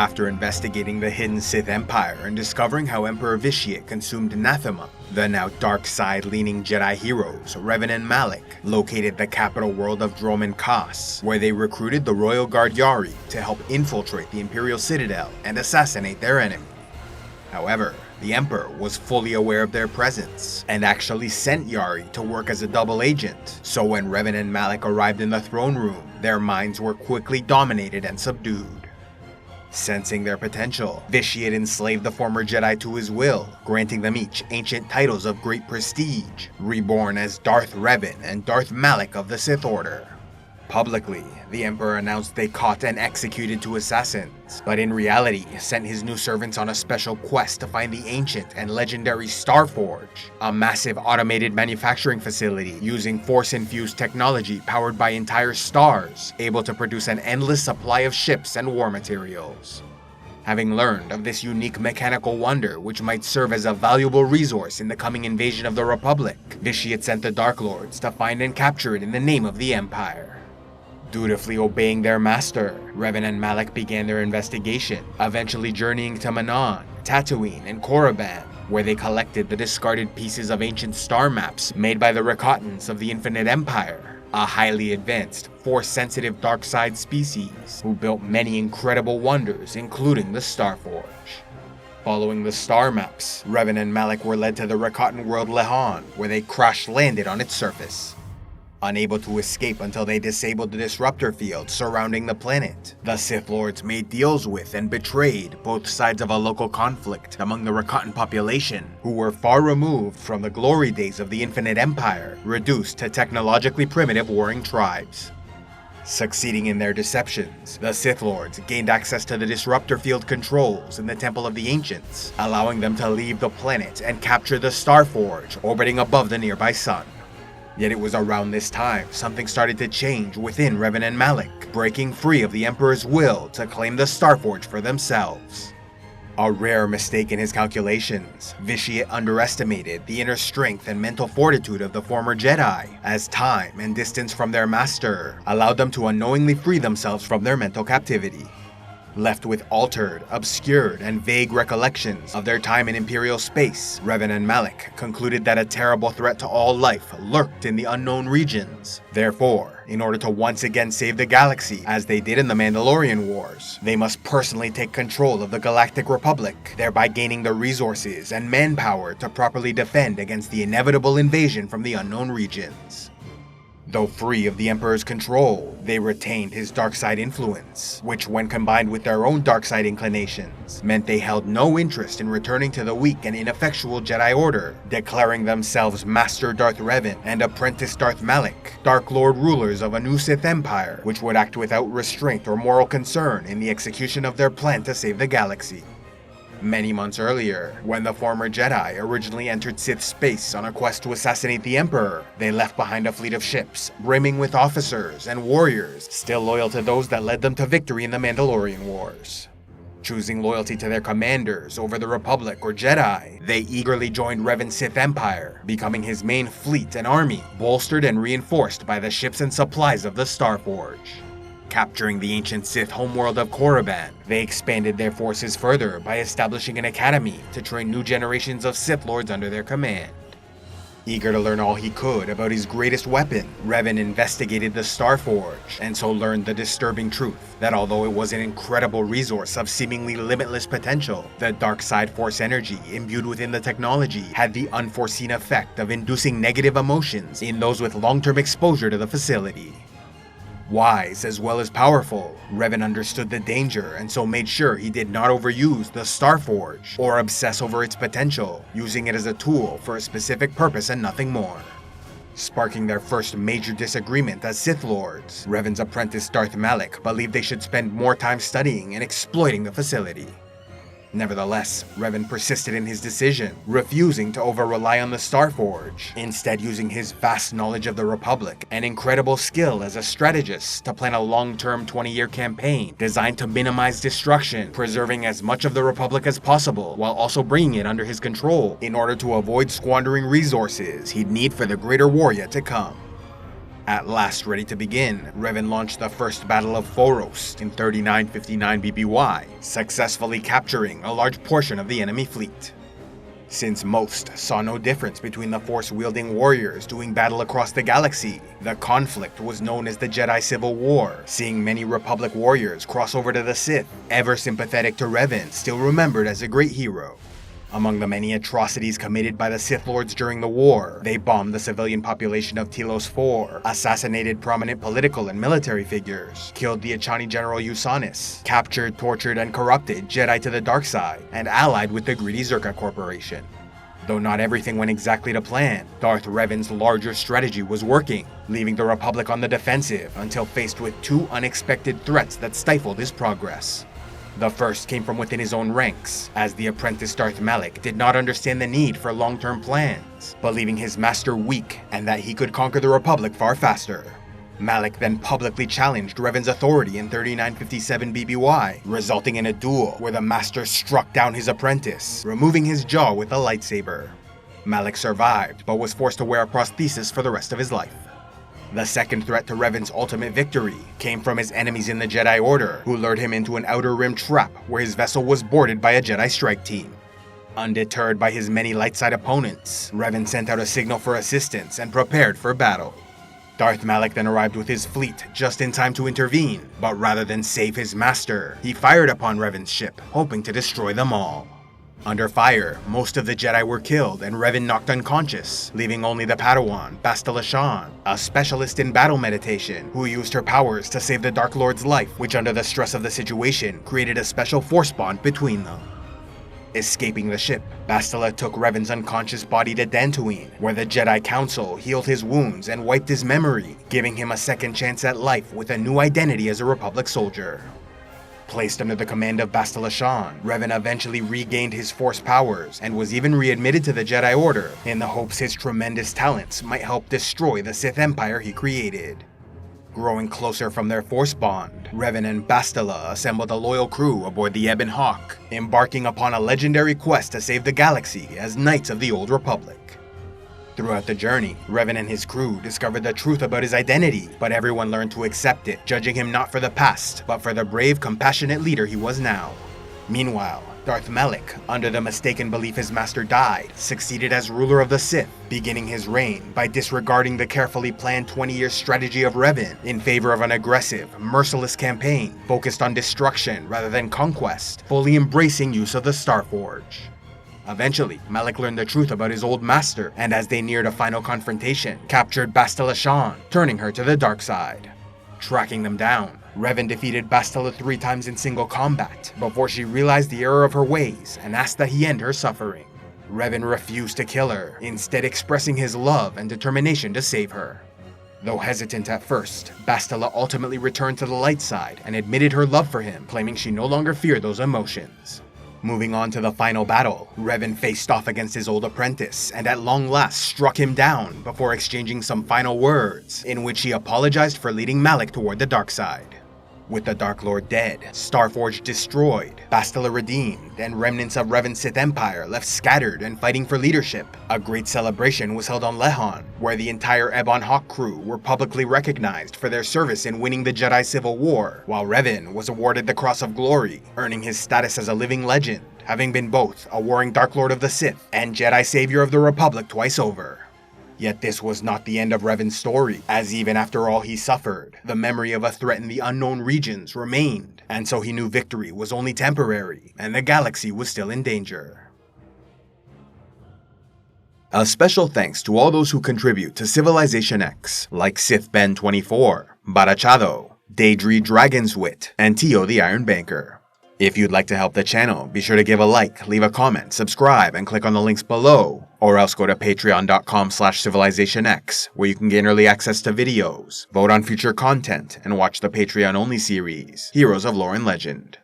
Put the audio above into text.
After investigating the hidden Sith Empire and discovering how Emperor Vitiate consumed anathema, the now dark side-leaning Jedi heroes, Revan and Malak, located the capital world of Droman Khas, where they recruited the Royal Guard Yari to help infiltrate the Imperial Citadel and assassinate their enemy. However, the Emperor was fully aware of their presence, and actually sent Yari to work as a double agent, so when Revan and Malak arrived in the throne room, their minds were quickly dominated and subdued. Sensing their potential, Vitiate enslaved the former Jedi to his will, granting them each ancient titles of great prestige, reborn as Darth Revan and Darth Malak of the Sith Order. Publicly, the Emperor announced they caught and executed 2 assassins, but in reality sent his new servants on a special quest to find the ancient and legendary Starforge, a massive automated manufacturing facility using Force-infused technology powered by entire stars, able to produce an endless supply of ships and war materials. Having learned of this unique mechanical wonder which might serve as a valuable resource in the coming invasion of the Republic, Vitiate sent the Dark Lords to find and capture it in the name of the Empire. Dutifully obeying their master, Revan and Malak began their investigation, eventually journeying to Manon, Tatooine, and Korriban, where they collected the discarded pieces of ancient star maps made by the Rakatans of the Infinite Empire, a highly advanced, Force-sensitive dark side species who built many incredible wonders, including the Starforge. Following the star maps, Revan and Malak were led to the Rakatan world Lehan, where they crash-landed on its surface. Unable to escape until they disabled the disruptor field surrounding the planet, the Sith Lords made deals with and betrayed both sides of a local conflict among the Rakatan population, who were far removed from the glory days of the Infinite Empire, reduced to technologically primitive warring tribes. Succeeding in their deceptions, the Sith Lords gained access to the disruptor field controls in the Temple of the Ancients, allowing them to leave the planet and capture the Starforge orbiting above the nearby sun. Yet it was around this time something started to change within Revan and Malak, breaking free of the Emperor's will to claim the Starforge for themselves. A rare mistake in his calculations, Vitiate underestimated the inner strength and mental fortitude of the former Jedi, as time and distance from their master allowed them to unknowingly free themselves from their mental captivity. Left with altered, obscured, and vague recollections of their time in Imperial space, Revan and Malak concluded that a terrible threat to all life lurked in the unknown regions. Therefore, in order to once again save the galaxy, as they did in the Mandalorian Wars, they must personally take control of the Galactic Republic, thereby gaining the resources and manpower to properly defend against the inevitable invasion from the unknown regions. Though free of the Emperor's control, they retained his dark side influence, which when combined with their own dark side inclinations, meant they held no interest in returning to the weak and ineffectual Jedi Order, declaring themselves Master Darth Revan and Apprentice Darth Malak, Dark Lord rulers of a new Sith Empire, which would act without restraint or moral concern in the execution of their plan to save the galaxy. Many months earlier, when the former Jedi originally entered Sith space on a quest to assassinate the Emperor, they left behind a fleet of ships, brimming with officers and warriors still loyal to those that led them to victory in the Mandalorian Wars. Choosing loyalty to their commanders over the Republic or Jedi, they eagerly joined Revan's Sith Empire, becoming his main fleet and army, bolstered and reinforced by the ships and supplies of the Starforge. Capturing the ancient Sith homeworld of Korriban, they expanded their forces further by establishing an academy to train new generations of Sith Lords under their command. Eager to learn all he could about his greatest weapon, Revan investigated the Starforge, and so learned the disturbing truth that although it was an incredible resource of seemingly limitless potential, the dark side force energy imbued within the technology had the unforeseen effect of inducing negative emotions in those with long-term exposure to the facility. Wise as well as powerful, Revan understood the danger and so made sure he did not overuse the Starforge or obsess over its potential, using it as a tool for a specific purpose and nothing more. Sparking their first major disagreement as Sith Lords, Revan's apprentice Darth Malak believed they should spend more time studying and exploiting the facility. Nevertheless, Revan persisted in his decision, refusing to over-rely on the Starforge, instead using his vast knowledge of the Republic and incredible skill as a strategist to plan a long-term 20-year campaign designed to minimize destruction, preserving as much of the Republic as possible while also bringing it under his control in order to avoid squandering resources he'd need for the greater war yet to come. At last ready to begin, Revan launched the first Battle of Foros in 3959 BBY, successfully capturing a large portion of the enemy fleet. Since most saw no difference between the Force-wielding warriors doing battle across the galaxy, the conflict was known as the Jedi Civil War, seeing many Republic warriors cross over to the Sith, ever sympathetic to Revan, still remembered as a great hero. Among the many atrocities committed by the Sith Lords during the war, they bombed the civilian population of Telos IV, assassinated prominent political and military figures, killed the Achani General Usanis, captured, tortured, and corrupted Jedi to the dark side, and allied with the greedy Zerka Corporation. Though not everything went exactly to plan, Darth Revan's larger strategy was working, leaving the Republic on the defensive until faced with two unexpected threats that stifled his progress. The first came from within his own ranks, as the apprentice Darth Malak did not understand the need for long-term plans, believing his master weak and that he could conquer the Republic far faster. Malak then publicly challenged Revan's authority in 3957 BBY, resulting in a duel where the master struck down his apprentice, removing his jaw with a lightsaber. Malak survived, but was forced to wear a prosthesis for the rest of his life. The second threat to Revan's ultimate victory came from his enemies in the Jedi Order, who lured him into an Outer Rim trap where his vessel was boarded by a Jedi strike team. Undeterred by his many light side opponents, Revan sent out a signal for assistance and prepared for battle. Darth Malak then arrived with his fleet just in time to intervene, but rather than save his master, he fired upon Revan's ship, hoping to destroy them all. Under fire, most of the Jedi were killed and Revan knocked unconscious, leaving only the Padawan, Bastila Shan, a specialist in battle meditation, who used her powers to save the Dark Lord's life, which under the stress of the situation created a special force bond between them. Escaping the ship, Bastila took Revan's unconscious body to Dantooine, where the Jedi Council healed his wounds and wiped his memory, giving him a second chance at life with a new identity as a Republic soldier. Placed under the command of Bastila Shan, Revan eventually regained his Force powers and was even readmitted to the Jedi Order in the hopes his tremendous talents might help destroy the Sith Empire he created. Growing closer from their Force bond, Revan and Bastila assembled a loyal crew aboard the Ebon Hawk, embarking upon a legendary quest to save the galaxy as Knights of the Old Republic. Throughout the journey, Revan and his crew discovered the truth about his identity, but everyone learned to accept it, judging him not for the past, but for the brave, compassionate leader he was now. Meanwhile, Darth Malak, under the mistaken belief his master died, succeeded as ruler of the Sith, beginning his reign by disregarding the carefully planned 20-year strategy of Revan in favor of an aggressive, merciless campaign focused on destruction rather than conquest, fully embracing use of the Starforge. Eventually, Malak learned the truth about his old master, and as they neared a final confrontation, captured Bastila Shan, turning her to the dark side. Tracking them down, Revan defeated Bastila 3 times in single combat, before she realized the error of her ways and asked that he end her suffering. Revan refused to kill her, instead expressing his love and determination to save her. Though hesitant at first, Bastila ultimately returned to the light side and admitted her love for him, claiming she no longer feared those emotions. Moving on to the final battle, Revan faced off against his old apprentice and at long last struck him down before exchanging some final words, in which he apologized for leading Malak toward the dark side. With the Dark Lord dead, Starforge destroyed, Bastila redeemed, and remnants of Revan's Sith Empire left scattered and fighting for leadership, a great celebration was held on Lehon, where the entire Ebon Hawk crew were publicly recognized for their service in winning the Jedi Civil War, while Revan was awarded the Cross of Glory, earning his status as a living legend, having been both a warring Dark Lord of the Sith and Jedi Savior of the Republic twice over. Yet this was not the end of Revan's story, as even after all he suffered, the memory of a threat in the unknown regions remained, and so he knew victory was only temporary, and the galaxy was still in danger. A special thanks to all those who contribute to Civilization X, like Sith Ben 24, Barachado, Daedry Dragon's Wit, and Tio the Iron Banker. If you'd like to help the channel, be sure to give a like, leave a comment, subscribe, and click on the links below, or else go to patreon.com/civilizationx, where you can gain early access to videos, vote on future content, and watch the Patreon-only series, Heroes of Lore and Legend.